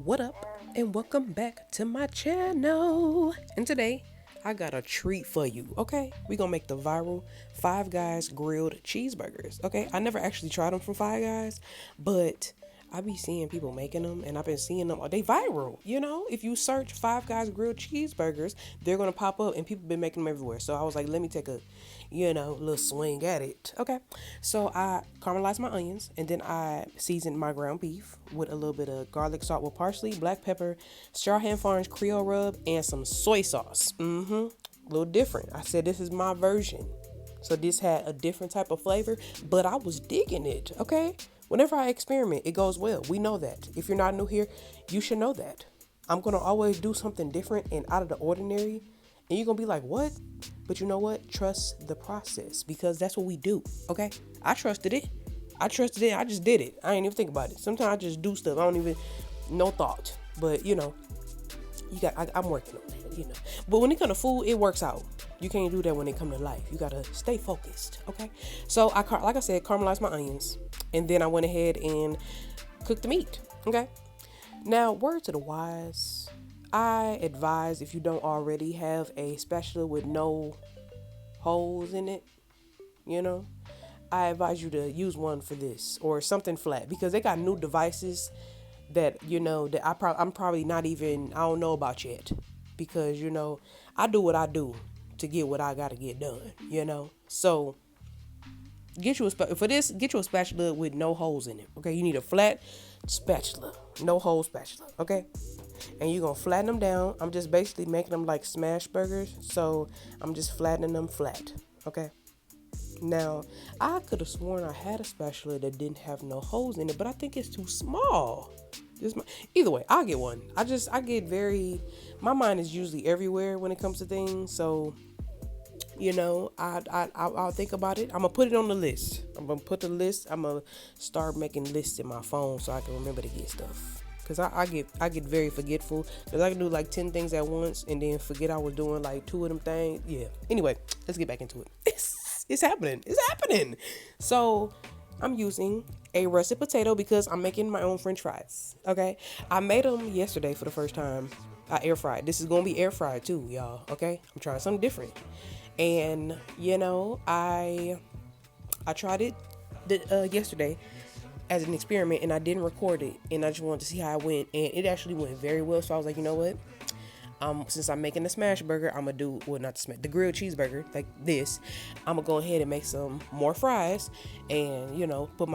What up, and welcome back to my channel. And today I got a treat for you. Okay, we gonna make the viral Five Guys grilled cheeseburgers. Okay, I never actually tried them from Five Guys, but I be seeing people making them, and I've been seeing them. They viral. If you search Five Guys grilled cheeseburgers, they're gonna pop up, and people been making them everywhere. So I was like, let me take a little swing at it. Okay, so I caramelized my onions, and then I seasoned my ground beef with a little bit of garlic salt with parsley, black pepper, SHAWHAN Farms Creole rub, and some soy sauce. A little different. I said this is my version. So this had a different type of flavor, but I was digging it, okay? Whenever I experiment, it goes well. We know that. If you're not new here, you should know that. I'm going to always do something different and out of the ordinary. And you're going to be like, what? But you know what? Trust the process, because that's what we do, okay? I trusted it. I just did it. I ain't even think about it. Sometimes I just do stuff. I don't even, no thought. But, I'm working on that, But when it comes to food, it works out. You can't do that when it comes to life. You got to stay focused, okay? So, like I said, caramelized my onions. And then I went ahead and cooked the meat, okay? Now, word to the wise, I advise, if you don't already have a spatula with no holes in it, I advise you to use one for this, or something flat, because they got new devices that, that I'm probably not even, I don't know about yet, because, I do what I do to get what I got to get done, So get you a spatula with no holes in it. Okay, you need a flat spatula, no hole spatula. Okay, and you're gonna flatten them down. I'm just basically making them like smash burgers, so I'm just flattening them flat. Okay. Now, I could have sworn I had a spatula that didn't have no holes in it, but I think it's too small. Either way, I'll get one. My mind is usually everywhere when it comes to things, so I'll think about it. I'm gonna put it on the list. I'm gonna start making lists in my phone so I can remember to get stuff. Cause I get very forgetful. Cause I can do like 10 things at once and then forget I was doing like 2 of them things. Yeah. Anyway, let's get back into it. It's happening. So I'm using a russet potato because I'm making my own French fries. Okay. I made them yesterday for the first time. I air fried. This is gonna be air fried too, y'all. Okay. I'm trying something different. And I tried it yesterday as an experiment, and I didn't record it, and I just wanted to see how it went, and it actually went very well. So I was like, you know what? Since I'm making the smash burger, I'm gonna do the grilled cheeseburger like this. I'm gonna go ahead and make some more fries, and put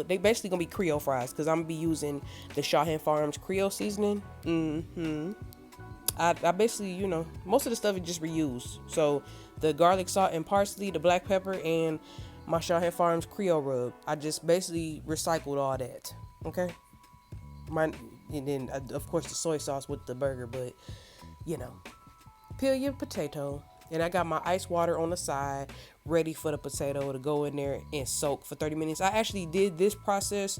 they basically gonna be Creole fries, because I'm gonna be using the SHAWHAN Farms Creole seasoning. I basically, most of the stuff is just reused. So the garlic, salt, and parsley, the black pepper, and my SHAWHAN Farms Creole rub, I just basically recycled all that. Okay. And then of course the soy sauce with the burger, but peel your potato, and I got my ice water on the side ready for the potato to go in there and soak for 30 minutes. I actually did this process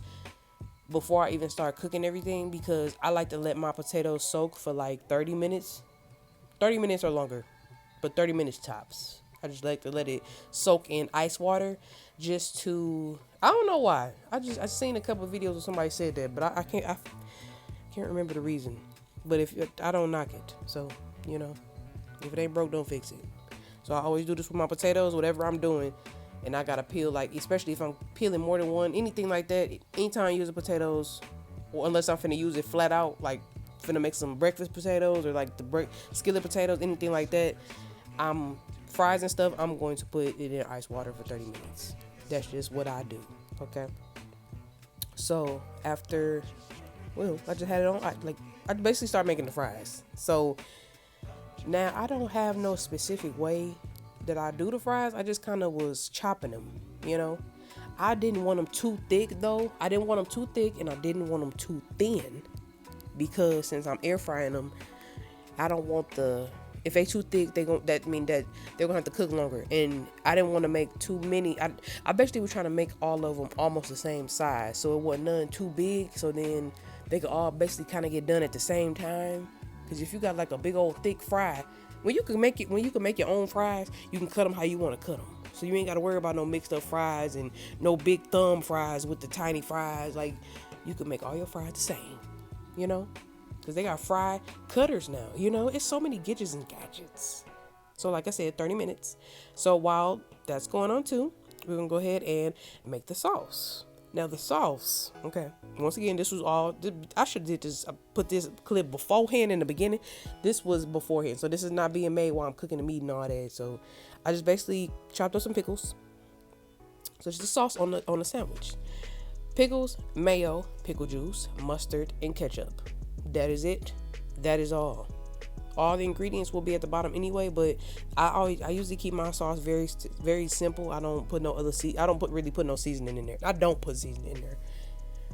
before I even start cooking everything, because I like to let my potatoes soak for like 30 minutes or longer, but 30 minutes tops. I just like to let it soak in ice water, just to, I don't know why. I seen a couple of videos where somebody said that, but I can't remember the reason. But if I don't knock it, so if it ain't broke, don't fix it. So I always do this with my potatoes, whatever I'm doing. And I gotta peel, like, especially if I'm peeling more than one, anything like that. Anytime I use the potatoes, or unless I'm finna use it flat out, like finna make some breakfast potatoes, or like the skillet potatoes, anything like that, fries and stuff, I'm going to put it in ice water for 30 minutes. That's just what I do. Okay. So after, I just had it on. I basically started making the fries. So now I don't have no specific way that I do the fries. I just kind of was chopping them, I didn't want them too thick though. I didn't want them too thick, and I didn't want them too thin, because since I'm air frying them, I don't want if they too thick, that mean that they're gonna have to cook longer, and I didn't want to make too many. I basically was trying to make all of them almost the same size, so it wasn't none too big, so then they could all basically kind of get done at the same time. Because if you got like a big old thick fry, when you can make your own fries, you can cut them how you want to cut them. So you ain't got to worry about no mixed up fries and no big thumb fries with the tiny fries. Like, you can make all your fries the same, because they got fry cutters now. You know, it's so many gadgets and gadgets. So like I said, 30 minutes. So while that's going on too, we're gonna go ahead and make the sauce. Now the sauce, okay, once again, this was all, I should did this, I put this clip beforehand in the beginning. This was beforehand, so this is not being made while I'm cooking the meat and all that. So I just basically chopped up some pickles. So it's the sauce on the sandwich. Pickles, mayo, pickle juice, mustard, and ketchup. That is it. That is all. All the ingredients will be at the bottom anyway, but I usually keep my sauce very, very simple. I don't put no other really put no seasoning in there. I don't put seasoning in there.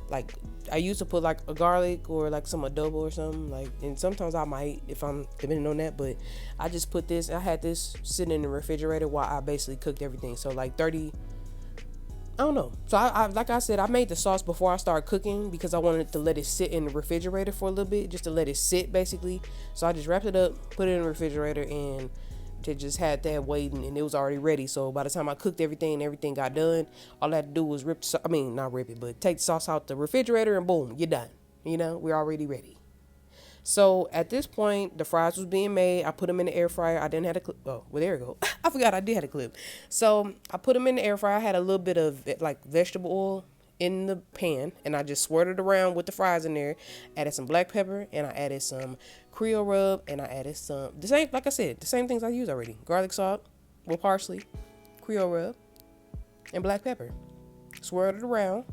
Like I used to put like a garlic or like some adobo or something, like, and sometimes I might if I'm depending on that, but I just put this. I had this sitting in the refrigerator while I basically cooked everything. So like 30. I don't know. So I like I said, I made the sauce before I started cooking because I wanted to let it sit in the refrigerator for a little bit, just to let it sit basically. So I just wrapped it up, put it in the refrigerator, and they just had that waiting, and it was already ready. So by the time I cooked everything got done, all I had to do was not rip it, but take the sauce out the refrigerator and boom, you're done. You know, we're already ready. So at this point, the fries was being made. I put them in the air fryer. I didn't have a clip. Oh, well, there we go. I forgot I did have a clip. So I put them in the air fryer. I had a little bit of like vegetable oil in the pan, and I just swirled it around with the fries in there. Added some black pepper, and I added some Creole rub, and I added some, the same, like I said, the same things I used already. Garlic salt with parsley, Creole rub, and black pepper. Swirled it around.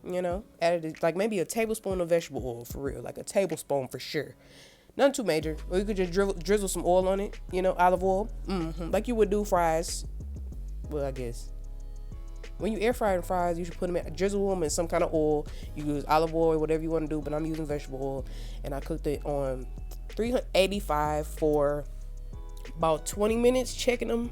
You know, added like maybe a tablespoon of vegetable oil, for real, like a tablespoon for sure. Nothing too major. Or you could just drizzle some oil on it, you know, olive oil, like you would do fries. Well, I guess when you air fry the fries, you should put them drizzle them in some kind of oil. You use olive oil, whatever you want to do, but I'm using vegetable oil, and I cooked it on 385 for about 20 minutes, checking them.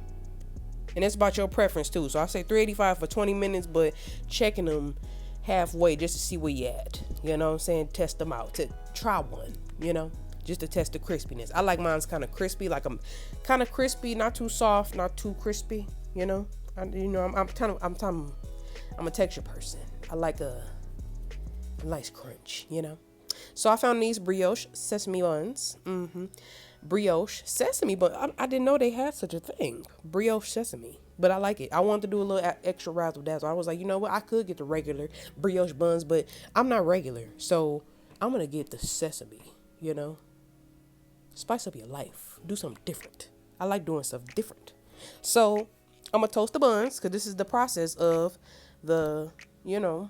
And that's about your preference too. So I say 385 for 20 minutes, but checking them halfway just to see where you at. You know what I'm saying? Test them out. To try one, you know, just to test the crispiness. I like mine's kind of crispy, like I'm kind of crispy, not too soft, not too crispy, you know. I'm a texture person. I like a nice crunch, you know. So I found these brioche sesame buns. Brioche sesame, but I didn't know they had such a thing. Brioche sesame, but I like it. I wanted to do a little extra razzle dazzle. I was like, you know what? I could get the regular brioche buns, but I'm not regular, so I'm gonna get the sesame. You know, spice up your life. Do something different. I like doing stuff different. So I'm gonna toast the buns because this is the process of the, you know,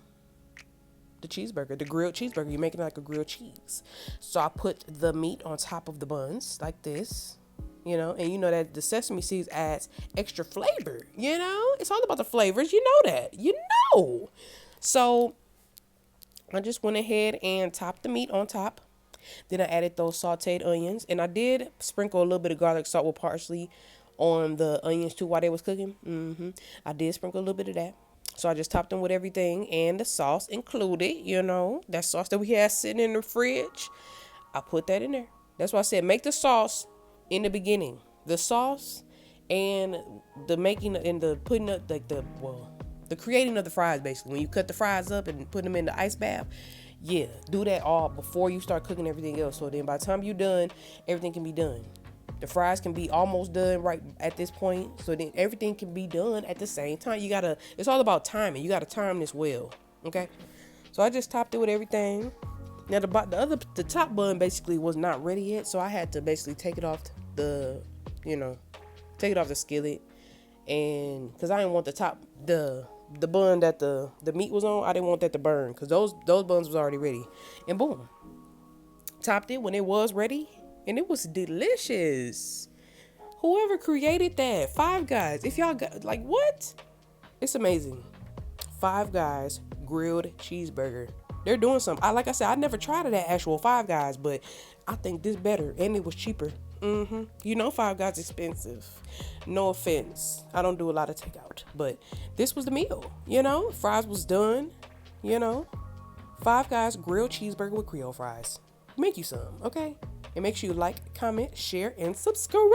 the cheeseburger, the grilled cheeseburger. You're making it like a grilled cheese. So I put the meat on top of the buns like this, you know, and you know that the sesame seeds adds extra flavor, you know, it's all about the flavors. You know that, you know. So I just went ahead and topped the meat on top. Then I added those sauteed onions, and I did sprinkle a little bit of garlic salt with parsley on the onions too while they was cooking. I did sprinkle a little bit of that. So I just topped them with everything, and the sauce included, you know, that sauce that we had sitting in the fridge. I put that in there. That's why I said make the sauce in the beginning. The sauce and the making and the putting up like the creating of the fries basically. When you cut the fries up and put them in the ice bath, yeah, do that all before you start cooking everything else. So then by the time you're done, everything can be done. The fries can be almost done right at this point. So then everything can be done at the same time. It's all about timing. You gotta time this well. Okay. So I just topped it with everything. Now the top bun basically was not ready yet. So I had to basically take it off the skillet. And cause I didn't want the bun that the meat was on, I didn't want that to burn. Cause those buns was already ready. And boom. Topped it when it was ready. And it was delicious. Whoever created that, Five Guys, if y'all got, like, what? It's amazing. Five Guys grilled cheeseburger. They're doing something. Like I said, I never tried it at actual Five Guys, but I think this better, and it was cheaper. You know, Five Guys expensive. No offense. I don't do a lot of takeout, but this was the meal. You know, fries was done. You know, Five Guys grilled cheeseburger with Creole fries. Make you some, okay? And make sure you like, comment, share, and subscribe.